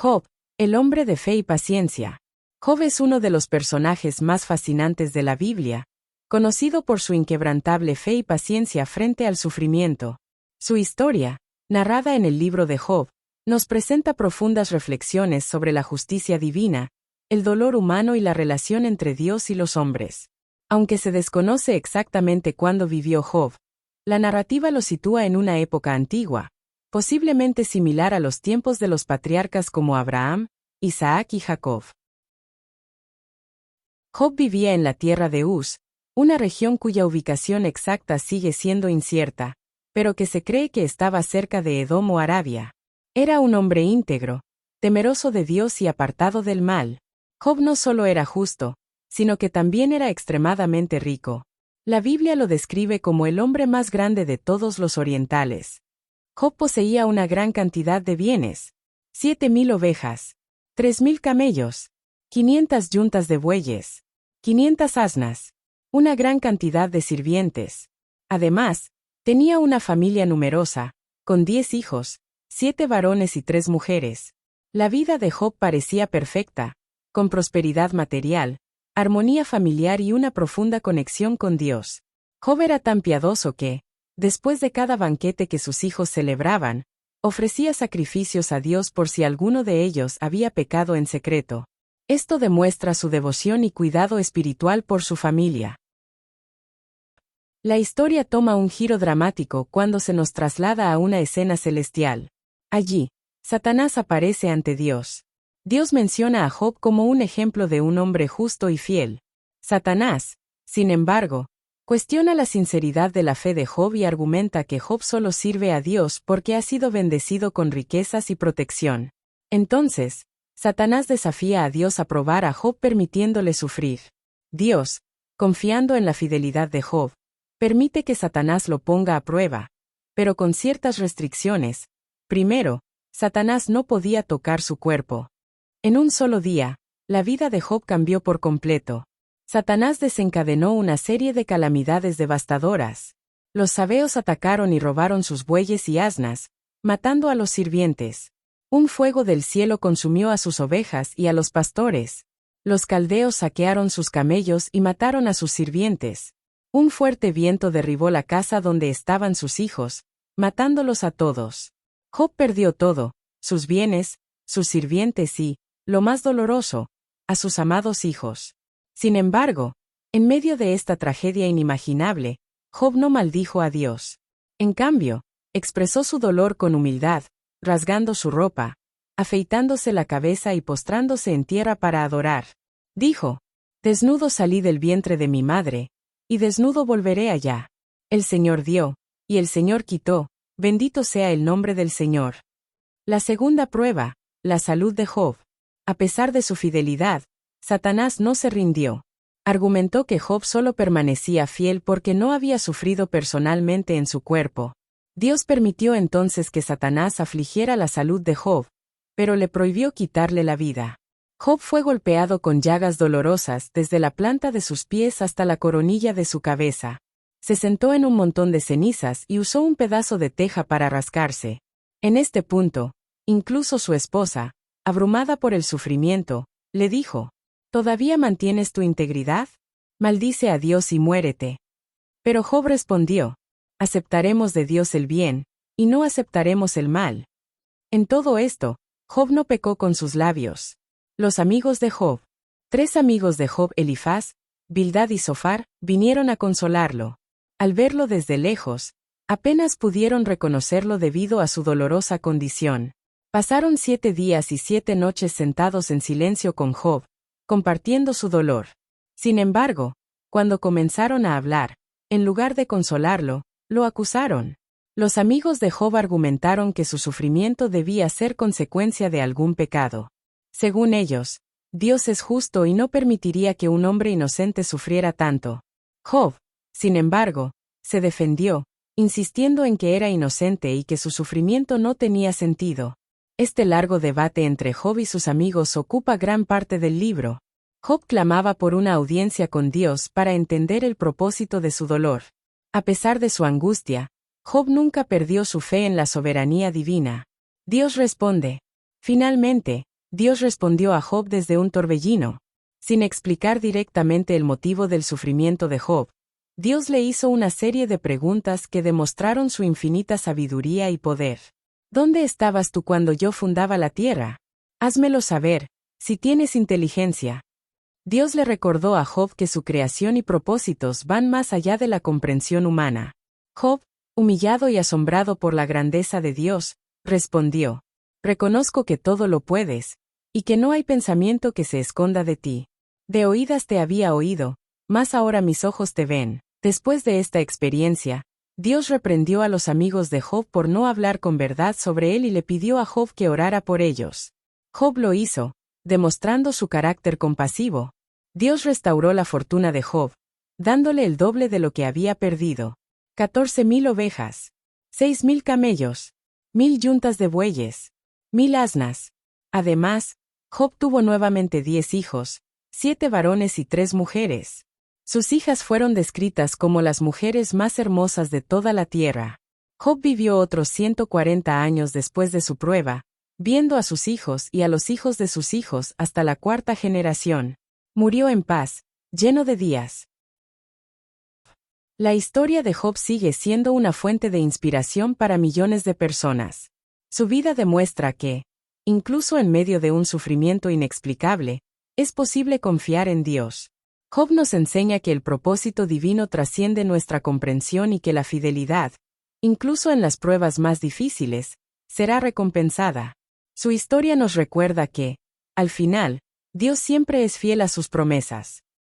Job, el hombre de fe y paciencia. Job es uno de los personajes más fascinantes de la Biblia, conocido por su inquebrantable fe y paciencia frente al sufrimiento. Su historia, narrada en el libro de Job, nos presenta profundas reflexiones sobre la justicia divina, el dolor humano y la relación entre Dios y los hombres. Aunque se desconoce exactamente cuándo vivió Job, la narrativa lo sitúa en una época antigua, posiblemente similar a los tiempos de los patriarcas como Abraham, Isaac y Jacob. Job vivía en la tierra de Uz, una región cuya ubicación exacta sigue siendo incierta, pero que se cree que estaba cerca de Edom o Arabia. Era un hombre íntegro, temeroso de Dios y apartado del mal. Job no solo era justo, sino que también era extremadamente rico. La Biblia lo describe como el hombre más grande de todos los orientales. Job poseía una gran cantidad de bienes: 7,000 ovejas, 3,000 camellos, 500 yuntas de bueyes, 500 asnas, una gran cantidad de sirvientes. Además, tenía una familia numerosa, con 10 hijos, 7 varones y 3 mujeres. La vida de Job parecía perfecta, con prosperidad material, armonía familiar y una profunda conexión con Dios. Job era tan piadoso que, después de cada banquete que sus hijos celebraban, ofrecía sacrificios a Dios por si alguno de ellos había pecado en secreto. Esto demuestra su devoción y cuidado espiritual por su familia. La historia toma un giro dramático cuando se nos traslada a una escena celestial. Allí, Satanás aparece ante Dios. Dios menciona a Job como un ejemplo de un hombre justo y fiel. Satanás, sin embargo, cuestiona la sinceridad de la fe de Job y argumenta que Job solo sirve a Dios porque ha sido bendecido con riquezas y protección. Entonces, Satanás desafía a Dios a probar a Job permitiéndole sufrir. Dios, confiando en la fidelidad de Job, permite que Satanás lo ponga a prueba, pero con ciertas restricciones. Primero, Satanás no podía tocar su cuerpo. En un solo día, la vida de Job cambió por completo. Satanás desencadenó una serie de calamidades devastadoras. Los sabeos atacaron y robaron sus bueyes y asnas, matando a los sirvientes. Un fuego del cielo consumió a sus ovejas y a los pastores. Los caldeos saquearon sus camellos y mataron a sus sirvientes. Un fuerte viento derribó la casa donde estaban sus hijos, matándolos a todos. Job perdió todo: sus bienes, sus sirvientes y, lo más doloroso, a sus amados hijos. Sin embargo, en medio de esta tragedia inimaginable, Job no maldijo a Dios. En cambio, expresó su dolor con humildad, rasgando su ropa, afeitándose la cabeza y postrándose en tierra para adorar. Dijo: «Desnudo salí del vientre de mi madre, y desnudo volveré allá. El Señor dio, y el Señor quitó, bendito sea el nombre del Señor». La segunda prueba, la salud de Job. A pesar de su fidelidad, Satanás no se rindió. Argumentó que Job solo permanecía fiel porque no había sufrido personalmente en su cuerpo. Dios permitió entonces que Satanás afligiera la salud de Job, pero le prohibió quitarle la vida. Job fue golpeado con llagas dolorosas desde la planta de sus pies hasta la coronilla de su cabeza. Se sentó en un montón de cenizas y usó un pedazo de teja para rascarse. En este punto, incluso su esposa, abrumada por el sufrimiento, le dijo: «¿Todavía mantienes tu integridad? Maldice a Dios y muérete». Pero Job respondió: «Aceptaremos de Dios el bien, y no aceptaremos el mal». En todo esto, Job no pecó con sus labios. Los amigos de Job. 3 amigos de Job, Elifaz, Bildad y Zofar, vinieron a consolarlo. Al verlo desde lejos, apenas pudieron reconocerlo debido a su dolorosa condición. Pasaron 7 días y 7 noches sentados en silencio con Job, compartiendo su dolor. Sin embargo, cuando comenzaron a hablar, en lugar de consolarlo, lo acusaron. Los amigos de Job argumentaron que su sufrimiento debía ser consecuencia de algún pecado. Según ellos, Dios es justo y no permitiría que un hombre inocente sufriera tanto. Job, sin embargo, se defendió, insistiendo en que era inocente y que su sufrimiento no tenía sentido. Este largo debate entre Job y sus amigos ocupa gran parte del libro. Job clamaba por una audiencia con Dios para entender el propósito de su dolor. A pesar de su angustia, Job nunca perdió su fe en la soberanía divina. Dios responde: «Finalmente, Dios respondió a Job desde un torbellino. Sin explicar directamente el motivo del sufrimiento de Job, Dios le hizo una serie de preguntas que demostraron su infinita sabiduría y poder. ¿Dónde estabas tú cuando yo fundaba la tierra? Házmelo saber, si tienes inteligencia. Dios le recordó a Job que su creación y propósitos van más allá de la comprensión humana. Job, humillado y asombrado por la grandeza de Dios, respondió: reconozco que todo lo puedes, y que no hay pensamiento que se esconda de ti. De oídas te había oído, mas ahora mis ojos te ven. Después de esta experiencia, Dios reprendió a los amigos de Job por no hablar con verdad sobre él y le pidió a Job que orara por ellos. Job lo hizo, demostrando su carácter compasivo. Dios restauró la fortuna de Job, dándole el doble de lo que había perdido. 14,000 ovejas, 6,000 camellos, 1,000 yuntas de bueyes, 1,000 asnas. Además, Job tuvo nuevamente 10 hijos, 7 varones y 3 mujeres. Sus hijas fueron descritas como las mujeres más hermosas de toda la tierra. Job vivió otros 140 años después de su prueba, viendo a sus hijos y a los hijos de sus hijos hasta la 4ª generación. Murió en paz, lleno de días. La historia de Job sigue siendo una fuente de inspiración para millones de personas. Su vida demuestra que, incluso en medio de un sufrimiento inexplicable, es posible confiar en Dios. Job nos enseña que el propósito divino trasciende nuestra comprensión y que la fidelidad, incluso en las pruebas más difíciles, será recompensada. Su historia nos recuerda que, al final, Dios siempre es fiel a sus promesas.